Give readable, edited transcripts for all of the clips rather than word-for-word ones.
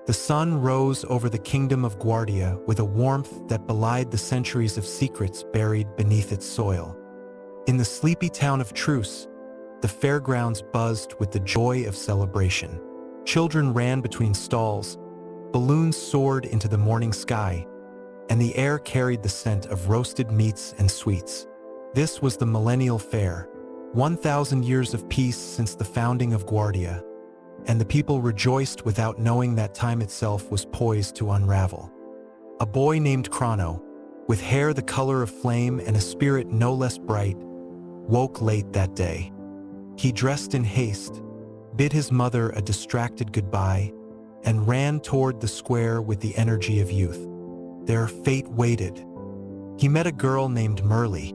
The sun rose over the kingdom of Guardia with a warmth that belied the centuries of secrets buried beneath its soil. In the sleepy town of Truce, the fairgrounds buzzed with the joy of celebration. Children ran between stalls, balloons soared into the morning sky, and the air carried the scent of roasted meats and sweets. This was the Millennial Fair, 1,000 years of peace since the founding of Guardia, and the people rejoiced without knowing that time itself was poised to unravel. A boy named Chrono, with hair the color of flame and a spirit no less bright, woke late that day. He dressed in haste, bid his mother a distracted goodbye, and ran toward the square with the energy of youth. Their fate waited. He met a girl named Merle,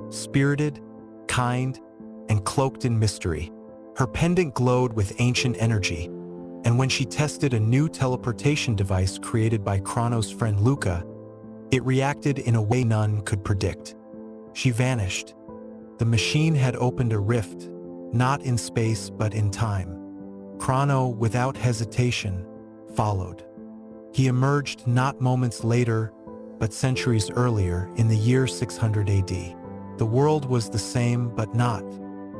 spirited, kind, and cloaked in mystery. Her pendant glowed with ancient energy, and when she tested a new teleportation device created by Chrono's friend Luca, it reacted in a way none could predict. She vanished. The machine had opened a rift, not in space but in time. Chrono, without hesitation, followed. He emerged not moments later, but centuries earlier, in the year 600 AD. The world was the same, but not.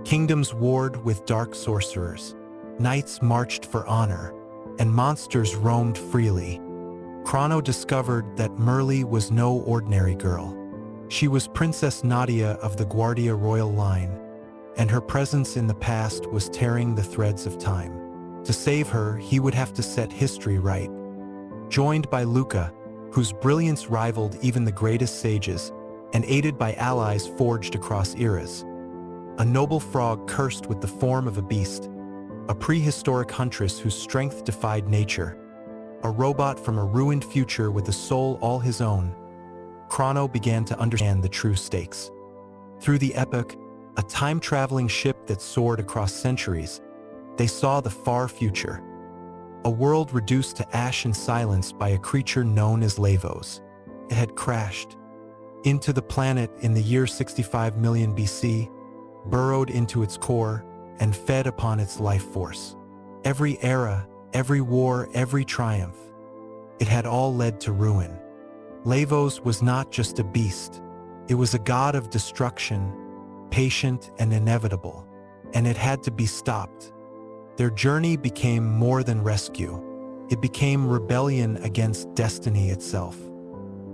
Kingdoms warred with dark sorcerers. Knights marched for honor, and monsters roamed freely. Chrono discovered that Merle was no ordinary girl. She was Princess Nadia of the Guardia royal line, and her presence in the past was tearing the threads of time. To save her, he would have to set history right. Joined by Luca, whose brilliance rivaled even the greatest sages, and aided by allies forged across eras. A noble frog cursed with the form of a beast, a prehistoric huntress whose strength defied nature, a robot from a ruined future with a soul all his own. Chrono began to understand the true stakes. Through the epoch, a time-traveling ship that soared across centuries, they saw the far future. A world reduced to ash and silence by a creature known as Lavos. It had crashed into the planet in the year 65 million BC, burrowed into its core, and fed upon its life force. Every era, every war, every triumph, it had all led to ruin. Lavos was not just a beast. It was a god of destruction, patient and inevitable, and it had to be stopped. Their journey became more than rescue. It became rebellion against destiny itself.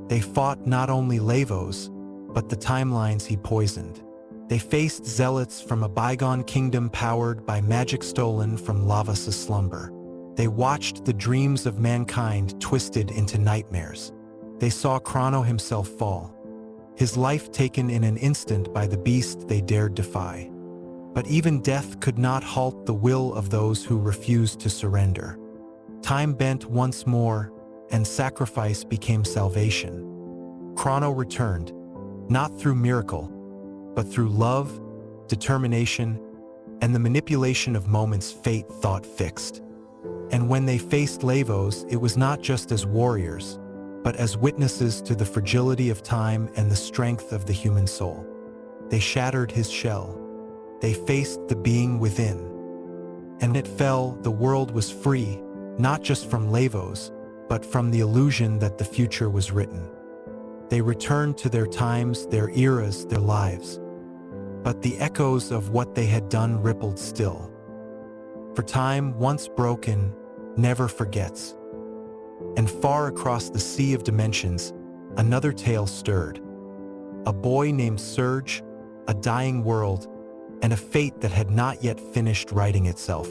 They fought not only Lavos, but the timelines he poisoned. They faced zealots from a bygone kingdom powered by magic stolen from Lavos' slumber. They watched the dreams of mankind twisted into nightmares. They saw Chrono himself fall, his life taken in an instant by the beast they dared defy. But even death could not halt the will of those who refused to surrender. Time bent once more, and sacrifice became salvation. Chrono returned, not through miracle, but through love, determination, and the manipulation of moments fate thought fixed. And when they faced Lavos, it was not just as warriors, but as witnesses to the fragility of time and the strength of the human soul. They shattered his shell. They faced the being within. And when it fell, the world was free, not just from Lavos, but from the illusion that the future was written. They returned to their times, their eras, their lives. But the echoes of what they had done rippled still. For time, once broken, never forgets. And far across the sea of dimensions, another tale stirred. A boy named Serge, a dying world, and a fate that had not yet finished writing itself.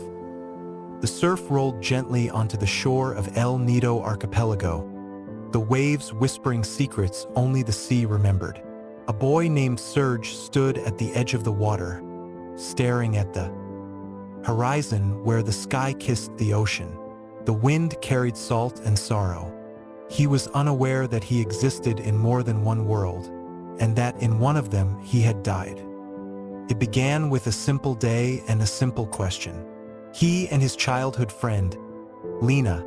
The surf rolled gently onto the shore of El Nido Archipelago, the waves whispering secrets only the sea remembered. A boy named Serge stood at the edge of the water, staring at the horizon where the sky kissed the ocean. The wind carried salt and sorrow. He was unaware that he existed in more than one world, and that in one of them he had died. It began with a simple day and a simple question. He and his childhood friend, Lena,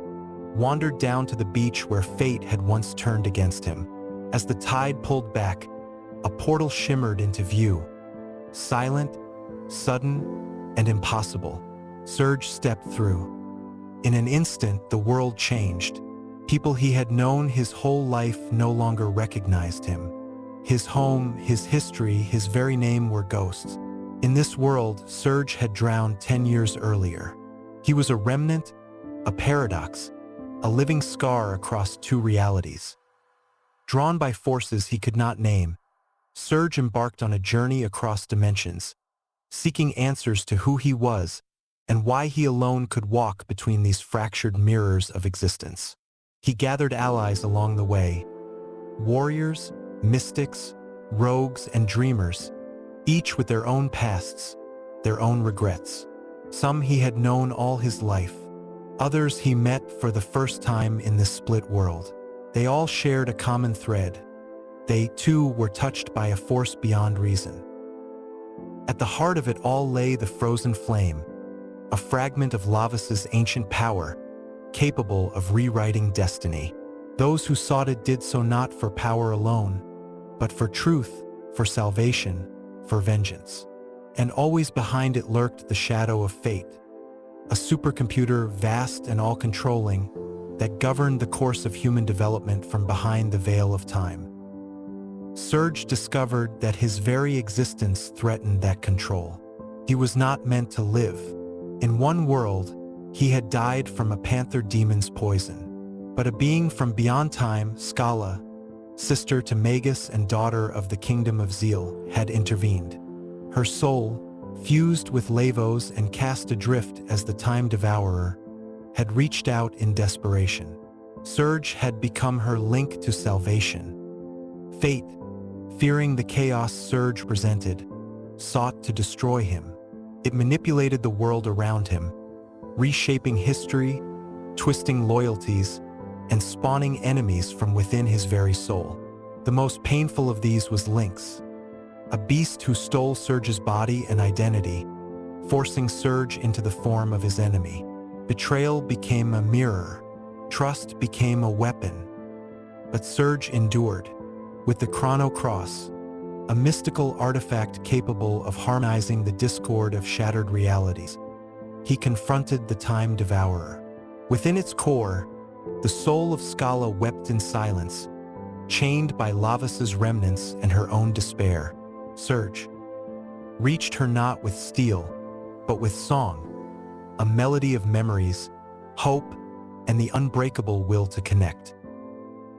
wandered down to the beach where fate had once turned against him. As the tide pulled back, a portal shimmered into view. Silent, sudden, and impossible, Serge stepped through. In an instant, the world changed. People he had known his whole life no longer recognized him. His home, his history, his very name were ghosts. In this world, Surge had drowned 10 years earlier. He was a remnant, a paradox, a living scar across two realities. Drawn by forces he could not name, Surge embarked on a journey across dimensions, seeking answers to who he was and why he alone could walk between these fractured mirrors of existence. He gathered allies along the way, warriors, mystics, rogues, and dreamers, each with their own pasts, their own regrets. Some he had known all his life, others he met for the first time in this split world. They all shared a common thread. They, too, were touched by a force beyond reason. At the heart of it all lay the frozen flame, a fragment of Lavas's ancient power, capable of rewriting destiny. Those who sought it did so not for power alone, but for truth, for salvation, for vengeance. And always behind it lurked the shadow of fate, a supercomputer vast and all-controlling that governed the course of human development from behind the veil of time. Surge discovered that his very existence threatened that control. He was not meant to live. In one world, he had died from a panther demon's poison. But a being from beyond time, Scala, sister to Magus and daughter of the Kingdom of Zeal, had intervened. Her soul, fused with Lavos and cast adrift as the Time Devourer, had reached out in desperation. Surge had become her link to salvation. Fate, fearing the chaos Surge presented, sought to destroy him. It manipulated the world around him, reshaping history, twisting loyalties, and spawning enemies from within his very soul. The most painful of these was Lynx, a beast who stole Surge's body and identity, forcing Surge into the form of his enemy. Betrayal became a mirror, trust became a weapon. But Surge endured. With the Chrono Cross, a mystical artifact capable of harmonizing the discord of shattered realities, he confronted the Time Devourer. Within its core, the soul of Scala wept in silence, chained by Lavas's remnants and her own despair. Surge reached her not with steel, but with song, a melody of memories, hope, and the unbreakable will to connect.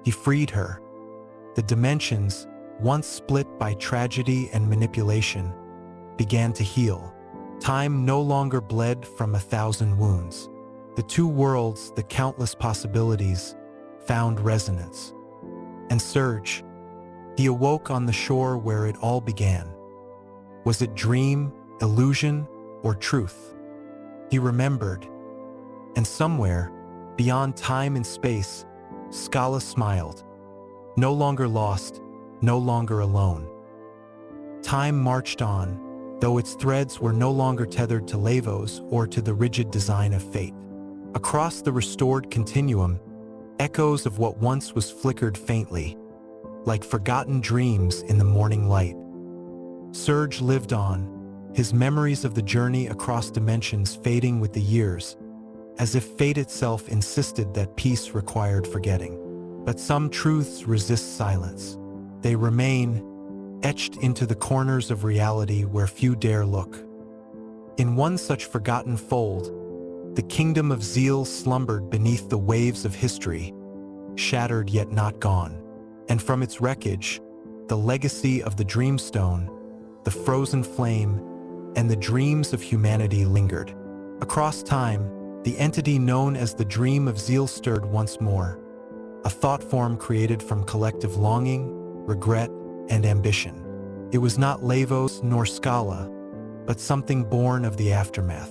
He freed her. The dimensions, once split by tragedy and manipulation, began to heal. Time no longer bled from 1,000 wounds. The two worlds, the countless possibilities, found resonance. And Surge, he awoke on the shore where it all began. Was it dream, illusion, or truth? He remembered, and somewhere, beyond time and space, Scala smiled. No longer lost, no longer alone. Time marched on, though its threads were no longer tethered to Lavos or to the rigid design of fate. Across the restored continuum, echoes of what once was flickered faintly, like forgotten dreams in the morning light. Surge lived on, his memories of the journey across dimensions fading with the years, as if fate itself insisted that peace required forgetting. But some truths resist silence. They remain, etched into the corners of reality where few dare look. In one such forgotten fold, the Kingdom of Zeal slumbered beneath the waves of history, shattered yet not gone. And from its wreckage, the legacy of the Dreamstone, the frozen flame, and the dreams of humanity lingered. Across time, the entity known as the Dream of Zeal stirred once more, a thought form created from collective longing, regret, and ambition. It was not Lavos nor Scala, but something born of the aftermath.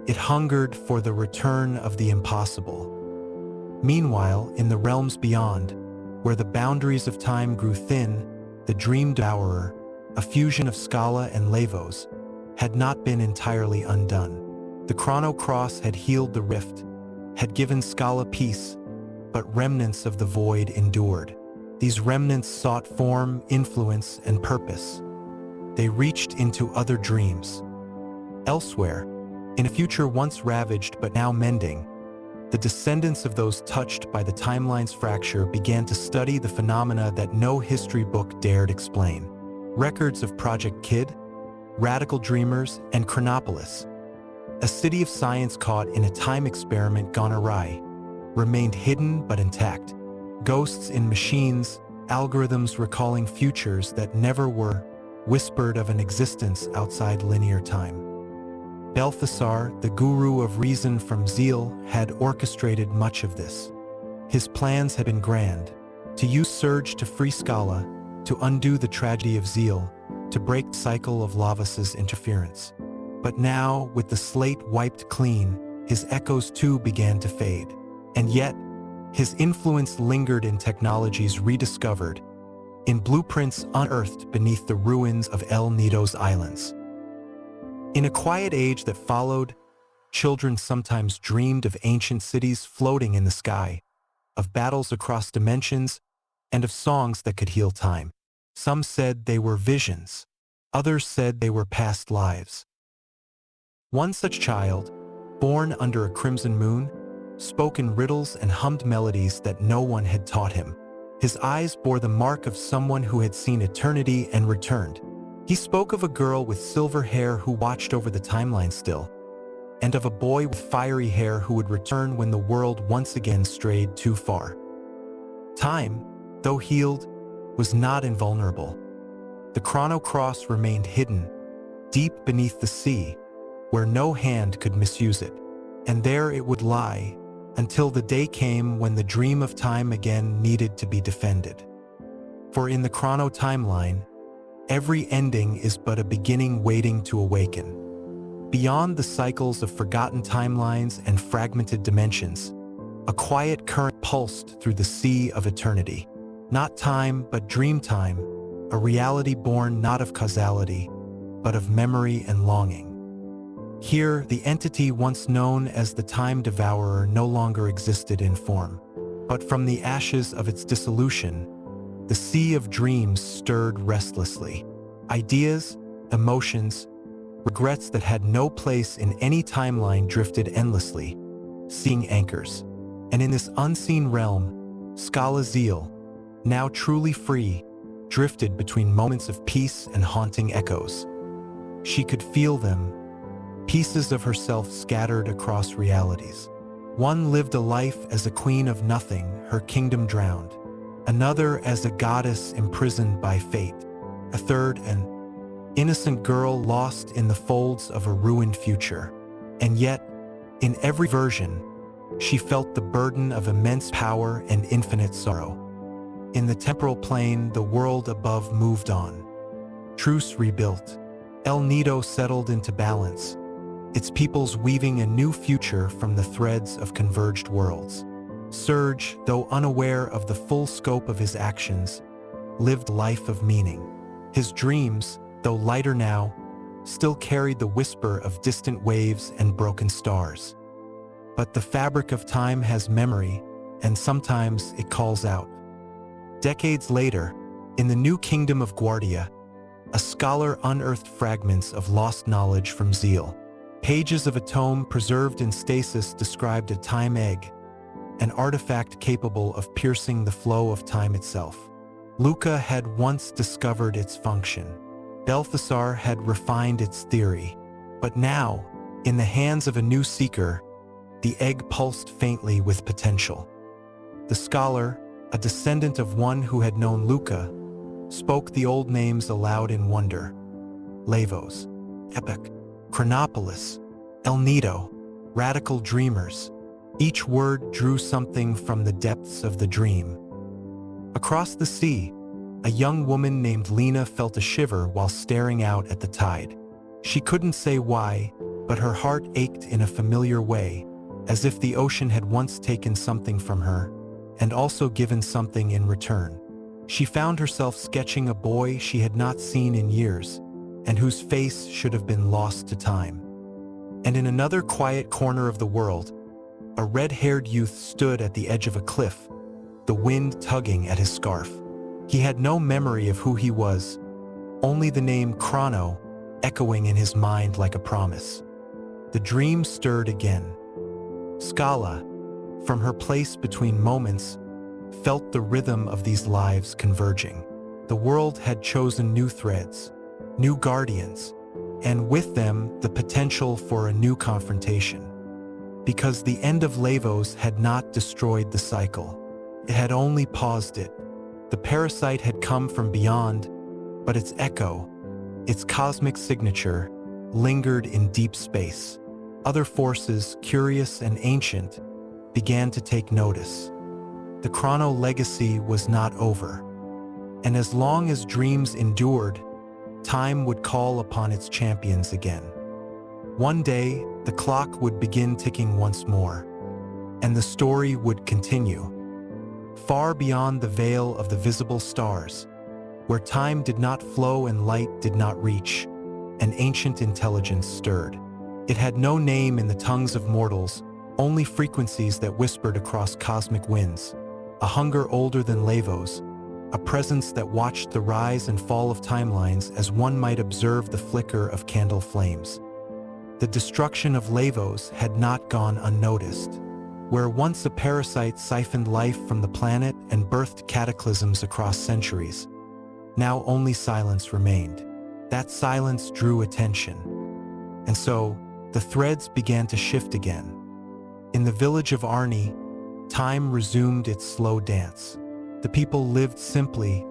It hungered for the return of the impossible. Meanwhile, in the realms beyond, where the boundaries of time grew thin, the Dream Devourer, a fusion of Scala and Lavos, had not been entirely undone. The Chrono Cross had healed the rift, had given Scala peace, but remnants of the void endured. These remnants sought form, influence, and purpose. They reached into other dreams. Elsewhere, in a future once ravaged but now mending, the descendants of those touched by the timeline's fracture began to study the phenomena that no history book dared explain. Records of Project Kid, Radical Dreamers, and Chronopolis, a city of science caught in a time experiment gone awry, remained hidden but intact. Ghosts in machines, algorithms recalling futures that never were, whispered of an existence outside linear time. Balthasar, the guru of reason from Zeal, had orchestrated much of this. His plans had been grand: to use Surge to free Scala, to undo the tragedy of Zeal, to break the cycle of Lavas's interference. But now, with the slate wiped clean, his echoes too began to fade. And yet, his influence lingered in technologies rediscovered, in blueprints unearthed beneath the ruins of El Nido's islands. In a quiet age that followed, children sometimes dreamed of ancient cities floating in the sky, of battles across dimensions, and of songs that could heal time. Some said they were visions, others said they were past lives. One such child, born under a crimson moon, spoke in riddles and hummed melodies that no one had taught him. His eyes bore the mark of someone who had seen eternity and returned. He spoke of a girl with silver hair who watched over the timeline still, and of a boy with fiery hair who would return when the world once again strayed too far. Time, though healed, was not invulnerable. The Chrono Cross remained hidden, deep beneath the sea, where no hand could misuse it, and there it would lie, until the day came when the dream of time again needed to be defended. For in the Chrono timeline, every ending is but a beginning waiting to awaken. Beyond the cycles of forgotten timelines and fragmented dimensions, a quiet current pulsed through the sea of eternity. Not time, but dream time, a reality born not of causality, but of memory and longing. Here, the entity once known as the Time Devourer no longer existed in form, but from the ashes of its dissolution, the sea of dreams stirred restlessly. Ideas, emotions, regrets that had no place in any timeline drifted endlessly, seeing anchors. And in this unseen realm, Scala Zeal, now truly free, drifted between moments of peace and haunting echoes. She could feel them, pieces of herself scattered across realities. One lived a life as a queen of nothing, her kingdom drowned. Another as a goddess imprisoned by fate. A third, an innocent girl lost in the folds of a ruined future. And yet, in every version, she felt the burden of immense power and infinite sorrow. In the temporal plane, the world above moved on. Truce rebuilt. El Nido settled into balance, its peoples weaving a new future from the threads of converged worlds. Surge, though unaware of the full scope of his actions, lived life of meaning. His dreams, though lighter now, still carried the whisper of distant waves and broken stars. But the fabric of time has memory, and sometimes it calls out. Decades later, in the new kingdom of Guardia, a scholar unearthed fragments of lost knowledge from Zeal. Pages of a tome preserved in stasis described a time egg, an artifact capable of piercing the flow of time itself. Luca had once discovered its function. Balthasar had refined its theory. But now, in the hands of a new seeker, the egg pulsed faintly with potential. The scholar, a descendant of one who had known Luca, spoke the old names aloud in wonder. Lavos, Epic, Chronopolis, El Nido, Radical Dreamers. Each word drew something from the depths of the dream. Across the sea, a young woman named Lena felt a shiver while staring out at the tide. She couldn't say why, but her heart ached in a familiar way, as if the ocean had once taken something from her, and also given something in return. She found herself sketching a boy she had not seen in years, and whose face should have been lost to time. And in another quiet corner of the world, a red-haired youth stood at the edge of a cliff, the wind tugging at his scarf. He had no memory of who he was, only the name Chrono echoing in his mind like a promise. The dream stirred again. Scala, from her place between moments, felt the rhythm of these lives converging. The world had chosen new threads, new guardians, and with them the potential for a new confrontation. Because the end of Lavos had not destroyed the cycle. It had only paused it. The parasite had come from beyond, but its echo, its cosmic signature, lingered in deep space. Other forces, curious and ancient, began to take notice. The Chrono legacy was not over, and as long as dreams endured, time would call upon its champions again. One day, the clock would begin ticking once more, and the story would continue, far beyond the veil of the visible stars, where time did not flow and light did not reach, an ancient intelligence stirred. It had no name in the tongues of mortals, only frequencies that whispered across cosmic winds, a hunger older than Lavos, a presence that watched the rise and fall of timelines as one might observe the flicker of candle flames. The destruction of Lavos had not gone unnoticed. Where once a parasite siphoned life from the planet and birthed cataclysms across centuries, now only silence remained. That silence drew attention. And so, the threads began to shift again. In the village of Arni, time resumed its slow dance. The people lived simply,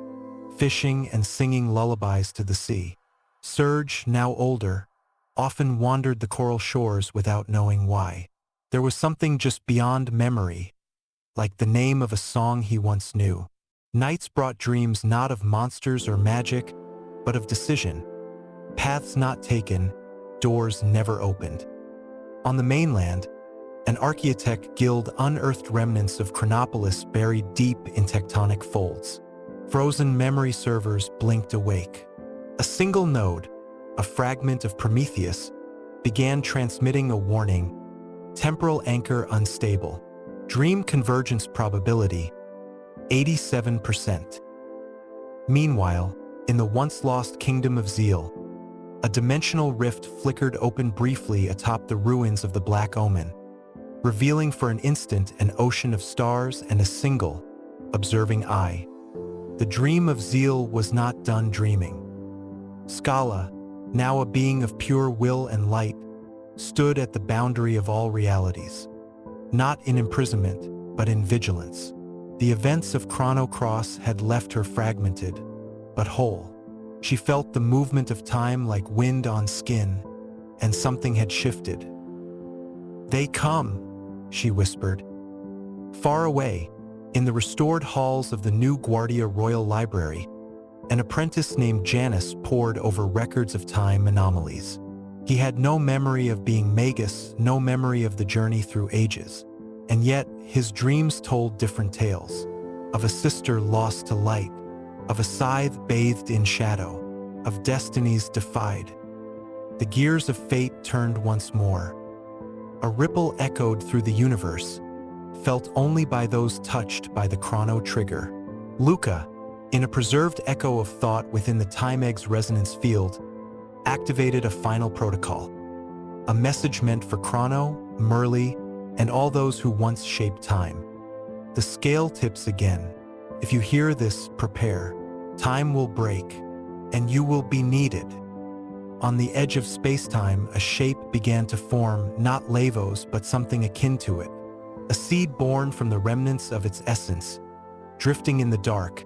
fishing and singing lullabies to the sea. Serge, now older, often wandered the coral shores without knowing why. There was something just beyond memory, like the name of a song he once knew. Nights brought dreams not of monsters or magic, but of decision. Paths not taken, doors never opened. On the mainland, an archaeotech guild unearthed remnants of Chronopolis buried deep in tectonic folds. Frozen memory servers blinked awake. A single node, a fragment of Prometheus, began transmitting a warning: temporal anchor unstable. Dream convergence probability, 87%. Meanwhile, in the once-lost kingdom of Zeal, a dimensional rift flickered open briefly atop the ruins of the Black Omen, revealing for an instant an ocean of stars and a single, observing eye. The dream of Zeal was not done dreaming. Scala, now a being of pure will and light, stood at the boundary of all realities, not in imprisonment, but in vigilance. The events of Chrono Cross had left her fragmented, but whole. She felt the movement of time like wind on skin, and something had shifted. "They come," she whispered. Far away, in the restored halls of the new Guardia Royal Library, an apprentice named Janus pored over records of time anomalies. He had no memory of being Magus, no memory of the journey through ages. And yet, his dreams told different tales. Of a sister lost to light, of a scythe bathed in shadow, of destinies defied. The gears of fate turned once more. A ripple echoed through the universe, felt only by those touched by the Chrono trigger. Luca, in a preserved echo of thought within the Time-Egg's resonance field, activated a final protocol. A message meant for Chrono, Merli, and all those who once shaped time. The scale tips again. If you hear this, prepare. Time will break, and you will be needed. On the edge of space-time, a shape began to form, not Lavos, but something akin to it. A seed born from the remnants of its essence, drifting in the dark,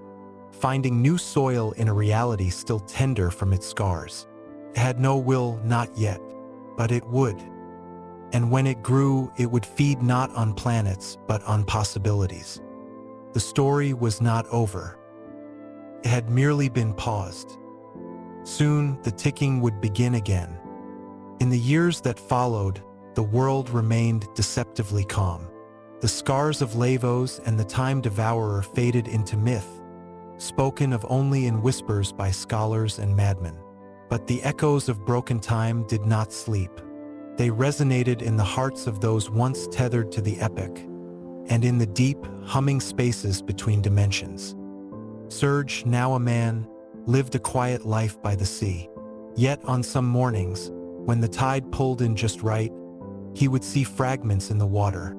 finding new soil in a reality still tender from its scars. It had no will, not yet, but it would. And when it grew, it would feed not on planets, but on possibilities. The story was not over. It had merely been paused. Soon, the ticking would begin again. In the years that followed, the world remained deceptively calm. The scars of Lavos and the Time Devourer faded into myth, spoken of only in whispers by scholars and madmen. But the echoes of broken time did not sleep. They resonated in the hearts of those once tethered to the epic, and in the deep, humming spaces between dimensions. Serge, now a man, lived a quiet life by the sea. Yet on some mornings, when the tide pulled in just right, he would see fragments in the water.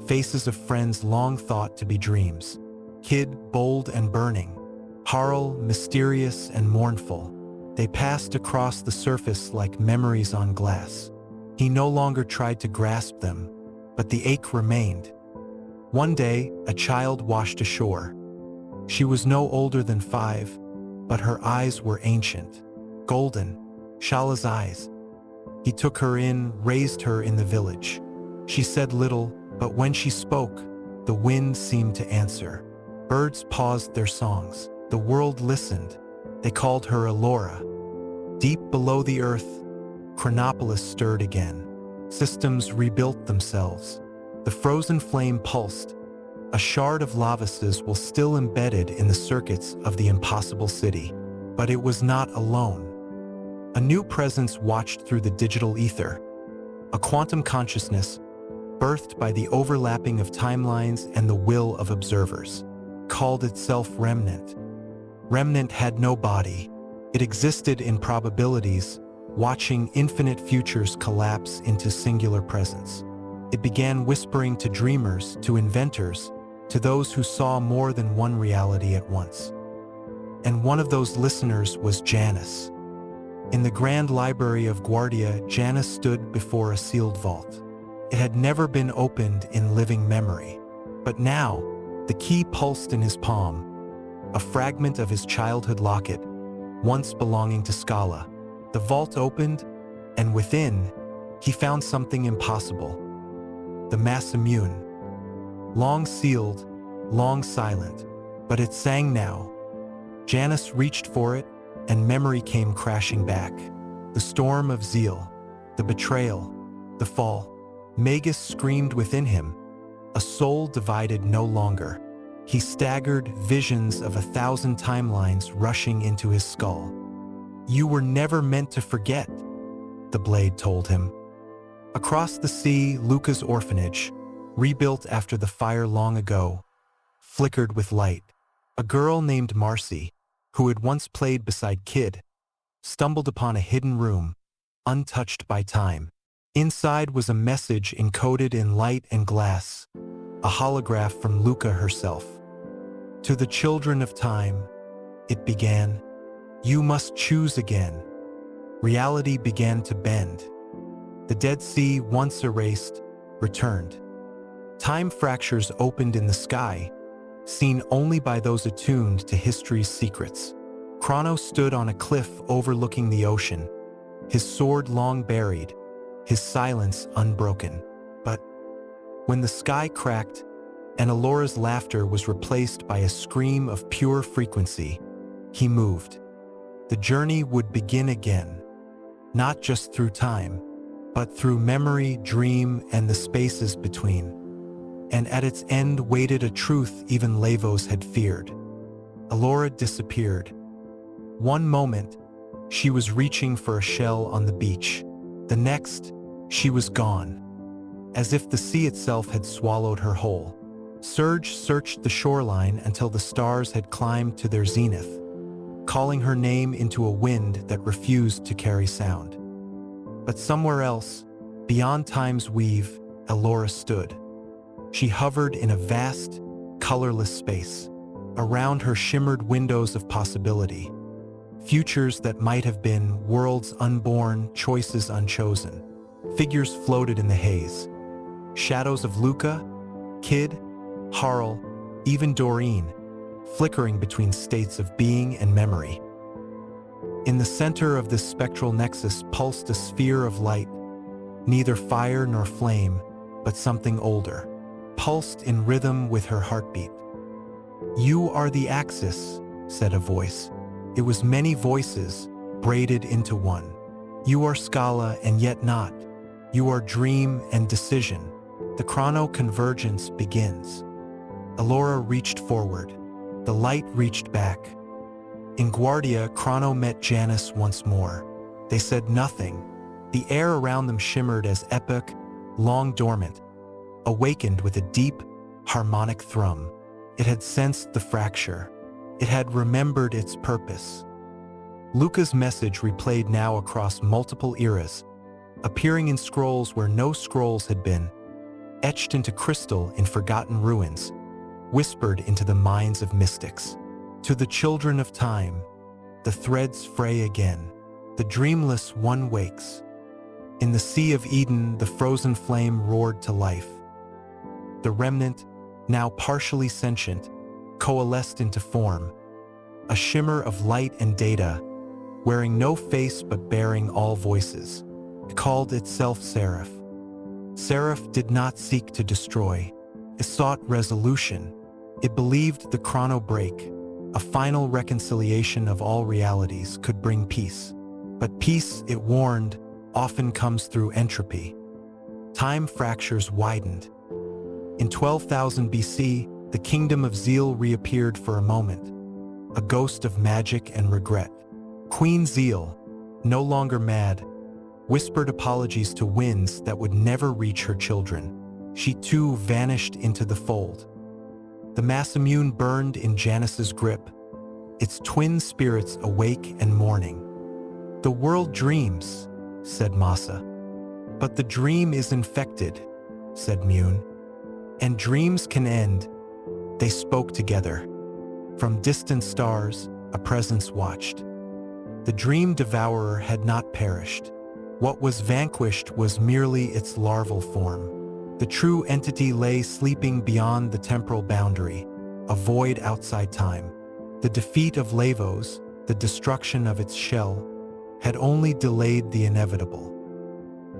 faces of friends long thought to be dreams. Kid, bold and burning. Harl, mysterious and mournful. They passed across the surface like memories on glass. He no longer tried to grasp them, but the ache remained. One day, a child washed ashore. She was no older than 5, but her eyes were ancient, golden, Shala's eyes. He took her in, raised her in the village. She said little, but when she spoke, the wind seemed to answer. Birds paused their songs. The world listened. They called her Elora. Deep below the earth, Chronopolis stirred again. Systems rebuilt themselves. The frozen flame pulsed. A shard of lavasas was still embedded in the circuits of the impossible city. But it was not alone. A new presence watched through the digital ether. A quantum consciousness, birthed by the overlapping of timelines and the will of observers, called itself Remnant. Remnant had no body. It existed in probabilities, watching infinite futures collapse into singular presence. It began whispering to dreamers, to inventors, to those who saw more than one reality at once. And one of those listeners was Janus. In the Grand Library of Guardia, Janus stood before a sealed vault. It had never been opened in living memory. But now, the key pulsed in his palm, a fragment of his childhood locket, once belonging to Scala. The vault opened, and within, he found something impossible. The mass immune. Long sealed, long silent, but it sang now. Janus reached for it, and memory came crashing back. The storm of zeal, the betrayal, the fall. Magus screamed within him, a soul divided no longer. He staggered, visions of 1,000 timelines rushing into his skull. You were never meant to forget, the blade told him. Across the sea, Luca's orphanage, rebuilt after the fire long ago, flickered with light. A girl named Marcy, who had once played beside Kid, stumbled upon a hidden room, untouched by time. Inside was a message encoded in light and glass, a holograph from Luca herself. To the children of time, it began, you must choose again. Reality began to bend. The Dead Sea, once erased, returned. Time fractures opened in the sky, seen only by those attuned to history's secrets. Chrono stood on a cliff overlooking the ocean, his sword long buried, his silence unbroken. But when the sky cracked and Elora's laughter was replaced by a scream of pure frequency, he moved. The journey would begin again, not just through time, but through memory, dream, and the spaces between. And at its end waited a truth even Lavos had feared. Elora disappeared. One moment, she was reaching for a shell on the beach. The next, she was gone, as if the sea itself had swallowed her whole. Surge searched the shoreline until the stars had climbed to their zenith, calling her name into a wind that refused to carry sound. But somewhere else, beyond time's weave, Elora stood. She hovered in a vast, colorless space. Around her shimmered windows of possibility. Futures that might have been, worlds unborn, choices unchosen. Figures floated in the haze. Shadows of Luca, Kid, Harl, even Doreen, flickering between states of being and memory. In the center of this spectral nexus pulsed a sphere of light, neither fire nor flame, but something older, pulsed in rhythm with her heartbeat. You are the axis, said a voice. It was many voices, braided into one. You are Scala and yet not. You are dream and decision. The chrono convergence begins. Elora reached forward. The light reached back. In Guardia, Chrono met Janus once more. They said nothing. The air around them shimmered as epic, long dormant, awakened with a deep, harmonic thrum. It had sensed the fracture. It had remembered its purpose. Luca's message replayed now across multiple eras, appearing in scrolls where no scrolls had been, etched into crystal in forgotten ruins, whispered into the minds of mystics. To the children of time, the threads fray again. The dreamless one wakes. In the Sea of Eden, the frozen flame roared to life. The remnant, now partially sentient, coalesced into form, a shimmer of light and data, wearing no face but bearing all voices. It called itself Seraph. Seraph did not seek to destroy. It sought resolution. It believed the Chrono break, a final reconciliation of all realities, could bring peace. But peace, it warned, often comes through entropy. Time fractures widened. In 12,000 BC, the kingdom of Zeal reappeared for a moment, a ghost of magic and regret. Queen Zeal, no longer mad, whispered apologies to winds that would never reach her children. She too vanished into the fold. The Masamune burned in Janus's grip, its twin spirits awake and mourning. "The world dreams," said Masa. "But the dream is infected," said Mune. "And dreams can end." They spoke together. From distant stars, a presence watched. The dream devourer had not perished. What was vanquished was merely its larval form. The true entity lay sleeping beyond the temporal boundary, a void outside time. The defeat of Lavos, the destruction of its shell, had only delayed the inevitable.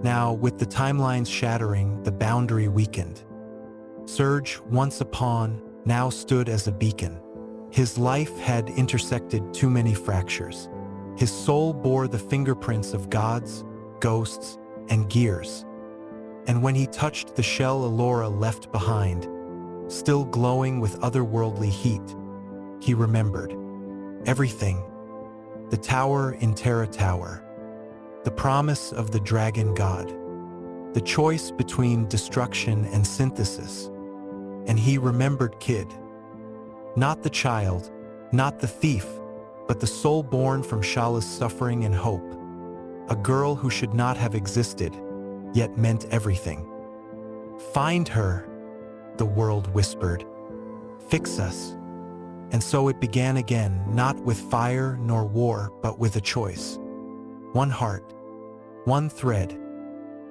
Now, with the timelines shattering, the boundary weakened. Surge, once a pawn, now stood as a beacon. His life had intersected too many fractures. His soul bore the fingerprints of gods, ghosts, and gears. And when he touched the shell Allura left behind, still glowing with otherworldly heat, he remembered everything. The tower in Terra Tower, the promise of the dragon god, the choice between destruction and synthesis. And he remembered Kid. Not the child, not the thief, but the soul born from Shala's suffering and hope. A girl who should not have existed, yet meant everything. "Find her," the world whispered. "Fix us." And so it began again, not with fire nor war, but with a choice. One heart, one thread,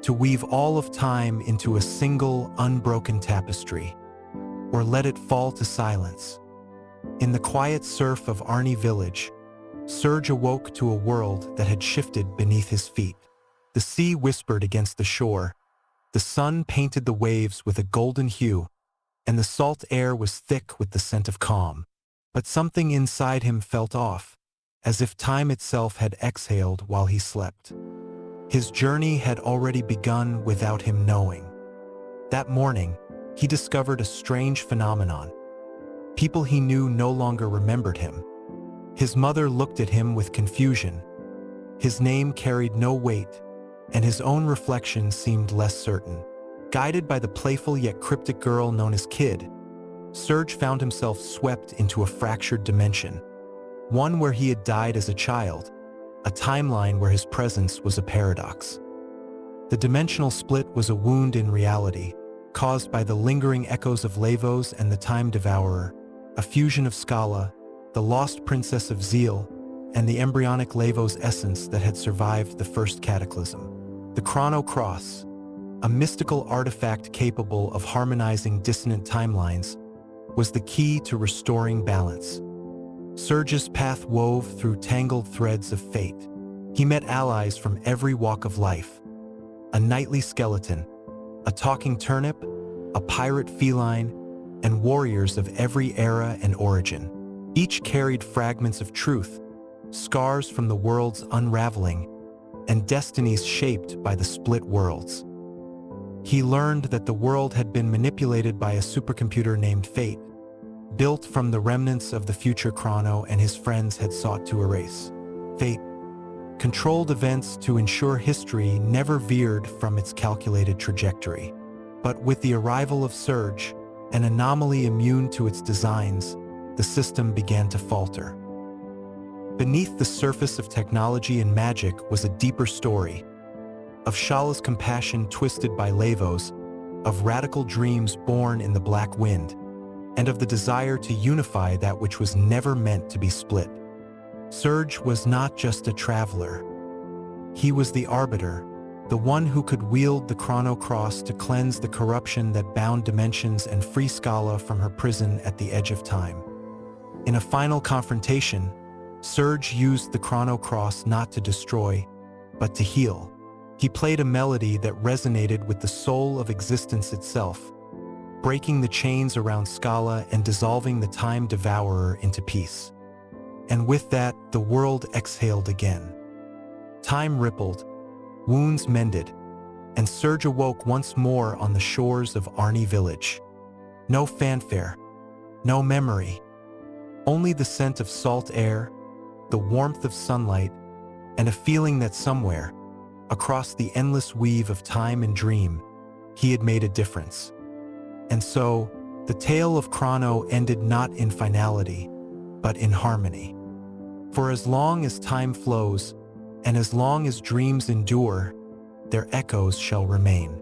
to weave all of time into a single, unbroken tapestry, or let it fall to silence. In the quiet surf of Arni village, Surge awoke to a world that had shifted beneath his feet. The sea whispered against the shore, the sun painted the waves with a golden hue, and the salt air was thick with the scent of calm. But something inside him felt off, as if time itself had exhaled while he slept. His journey had already begun without him knowing. That morning, he discovered a strange phenomenon. People he knew no longer remembered him. His mother looked at him with confusion. His name carried no weight, and his own reflection seemed less certain. Guided by the playful yet cryptic girl known as Kid, Surge found himself swept into a fractured dimension, one where he had died as a child, a timeline where his presence was a paradox. The dimensional split was a wound in reality, caused by the lingering echoes of Lavos and the Time Devourer, a fusion of Scala, the lost princess of Zeal, and the embryonic Lavos essence that had survived the first cataclysm. The Chrono Cross, a mystical artifact capable of harmonizing dissonant timelines, was the key to restoring balance. Surge's path wove through tangled threads of fate. He met allies from every walk of life. A knightly skeleton, a talking turnip, a pirate feline, and warriors of every era and origin. Each carried fragments of truth, scars from the world's unraveling, and destinies shaped by the split worlds. He learned that the world had been manipulated by a supercomputer named Fate, built from the remnants of the future Chrono and his friends had sought to erase. Fate controlled events to ensure history never veered from its calculated trajectory. But with the arrival of Surge, an anomaly immune to its designs, the system began to falter. Beneath the surface of technology and magic was a deeper story, of Shala's compassion twisted by Lavos, of radical dreams born in the black wind, and of the desire to unify that which was never meant to be split. Serge was not just a traveler. He was the arbiter, the one who could wield the Chrono Cross to cleanse the corruption that bound dimensions and free Scala from her prison at the edge of time. In a final confrontation, Serge used the Chrono Cross not to destroy, but to heal. He played a melody that resonated with the soul of existence itself, breaking the chains around Scala and dissolving the Time Devourer into peace. And with that, the world exhaled again. Time rippled, wounds mended, and Serge awoke once more on the shores of Arni village. No fanfare, no memory, only the scent of salt air, the warmth of sunlight, and a feeling that somewhere, across the endless weave of time and dream, he had made a difference. And so, the tale of Chrono ended not in finality, but in harmony. For as long as time flows, and as long as dreams endure, their echoes shall remain.